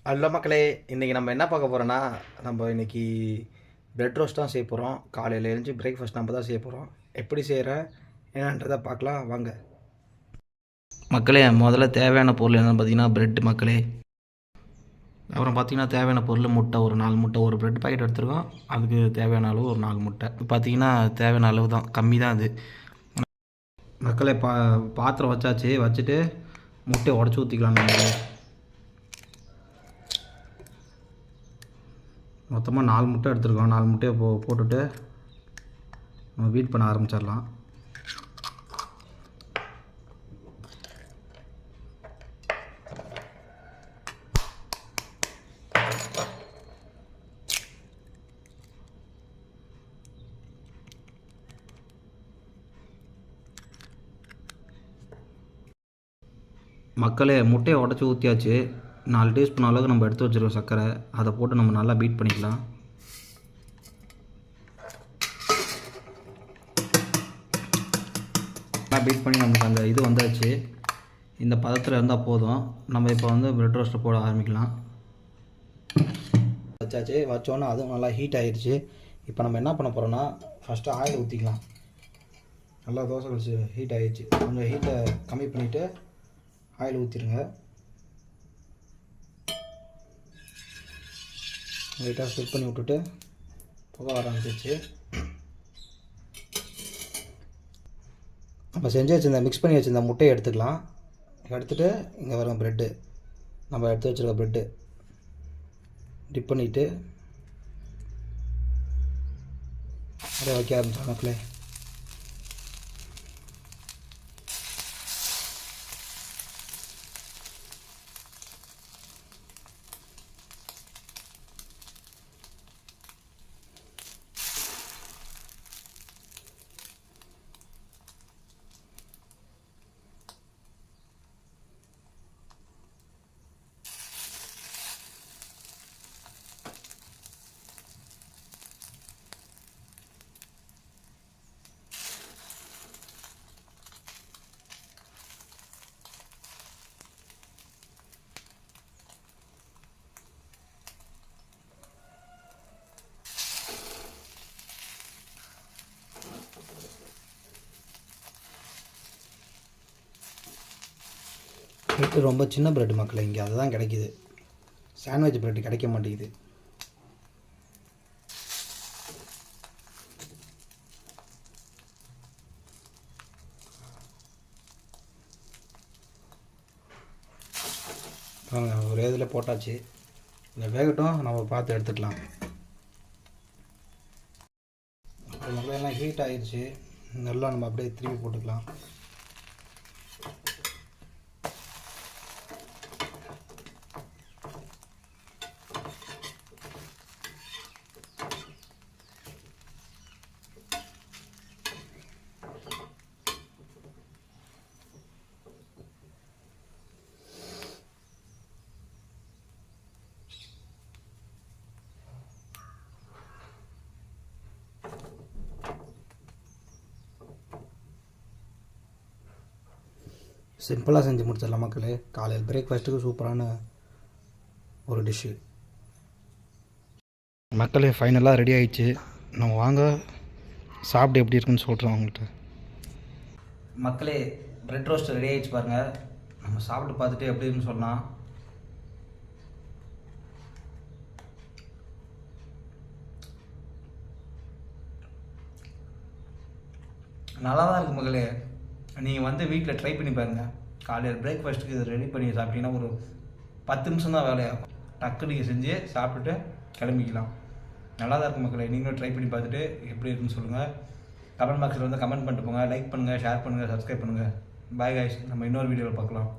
Hello மக்களே, இன்றைக்கி நம்ம என்ன பார்க்க போகிறோன்னா, நம்ம இன்றைக்கி பிரெட் ரோஸ்ட் தான் செய்ய போகிறோம். காலையில் எழுந்து பிரேக்ஃபாஸ்ட் நம்ம தான் செய்ய போகிறோம். எப்படி செய்கிறேன் என்னன்றதை பார்க்கலாம் வாங்க. மக்களே, முதல்ல தேவையான பொருள் என்னென்னு பார்த்தீங்கன்னா பிரெட் மக்களே. அப்புறம் பார்த்தீங்கன்னா தேவையான பொருள் முட்டை, ஒரு 4 முட்டை, ஒரு பிரெட் பாக்கெட் எடுத்துருக்கோம். அதுக்கு தேவையான அளவு ஒரு 4 முட்டை. பார்த்தீங்கன்னா தேவையான அளவு தான், கம்மி தான் அது. மக்களே, பாத்திரம் வச்சாச்சு. வச்சுட்டு முட்டையை உடச்சி ஊற்றிக்கலாம். நம்ம மொத்தமாக 4 முட்டை எடுத்துருக்கோம். 4 முட்டையை போட்டுட்டு நம்ம பீட் பண்ண ஆரம்பிச்சிடலாம். மக்களே, முட்டையை உடச்சி ஊற்றியாச்சு. 4 டீஸ்பூன் அளவுக்கு நம்ம எடுத்து வச்சுருக்கோம் சர்க்கரை. அதை போட்டு நம்ம நல்லா பீட் பண்ணிக்கலாம். நல்லா பீட் பண்ணி நமக்கு அந்த இது வந்தாச்சு. இந்த பதத்தில் இருந்தால் போதும். நம்ம இப்போ வந்து பிரெட் ரோஸ்ட்டை போட ஆரம்பிக்கலாம். வச்சாச்சு. வச்சோன்னே அதுவும் நல்லா ஹீட் ஆகிடுச்சு. இப்போ நம்ம என்ன பண்ண போகிறோன்னா, ஃபஸ்ட்டு ஆயில் ஊற்றிக்கலாம். நல்லா தோசை கழிச்சு ஹீட் ஆகிடுச்சு. கொஞ்சம் ஹீட்டை கம்மி பண்ணிவிட்டு ஆயில் ஊற்றிடுங்க. லைட்டாக ஸ்ப்ரெட் பண்ணி விட்டுட்டு புகை வர ஆரம்பிச்சிச்சு. நம்ம செஞ்சு வச்சுருந்த மிக்ஸ் பண்ணி வச்சுருந்த முட்டையை எடுத்துக்கலாம். எடுத்துகிட்டு இங்கே வரும் ப்ரெட்டு, நம்ம எடுத்து வச்சுருக்க ப்ரெட்டு டிப் பண்ணிவிட்டு அதை வைக்க ஆரம்பிச்சோம் மக்களே. ப்ரெட்டு ரொம்ப சின்ன ப்ரெட்டு மக்களே, இங்கே அதுதான் கிடைக்கிது. சாண்ட்விச் ப்ரெட்டு கிடைக்க மாட்டேங்குது. ஒரு இதில் போட்டாச்சு. இந்த வேகட்டும், நம்ம பார்த்து எடுத்துக்கலாம். நல்லா எல்லாம் ஹீட் ஆகிடுச்சு. நல்லா நம்ம அப்படியே திருப்பி போட்டுக்கலாம். சிம்பிளாக செஞ்சு முடிச்சிடலாம் மக்களே. காலையில் பிரேக்ஃபாஸ்ட்டுக்கு சூப்பரான ஒரு டிஷ்ஷு மக்களே. ஃபைனலாக ரெடி ஆகிடுச்சு. நம்ம வாங்க சாப்பிட்டு எப்படி இருக்குன்னு சொல்கிறோம் அவங்கள்ட்ட. மக்களே, பிரெட் ரோஸ்ட் ரெடி ஆகிடுச்சு பாருங்கள். நம்ம சாப்பிட்டு பார்த்துட்டு எப்படி இருக்குன்னு சொன்னால், நல்லா தான் இருக்குது மக்களே. நீங்கள் வந்து வீட்டில் ட்ரை பண்ணி பாருங்கள். காலையில் பிரேக்ஃபாஸ்ட்டுக்கு இது ரெடி பண்ணி சாப்பிட்டீங்கன்னா ஒரு 10 நிமிஷம் தான் வேலையாகும். டக்கு நீங்கள் செஞ்சு சாப்பிட்டுட்டு கிளம்பிக்கலாம். நல்லா தான் இருக்கும் மக்களே. நீங்களும் ட்ரை பண்ணி பார்த்துட்டு எப்படி இருக்குன்னு சொல்லுங்கள். கமெண்ட் பாக்ஸில் வந்து கமெண்ட் பண்ணிட்டு போங்க. லைக் பண்ணுங்கள், ஷேர் பண்ணுங்கள், சப்ஸ்கிரைப் பண்ணுங்கள். பாய் காய்ஸ், நம்ம இன்னொரு வீடியோவில் பார்க்கலாம்.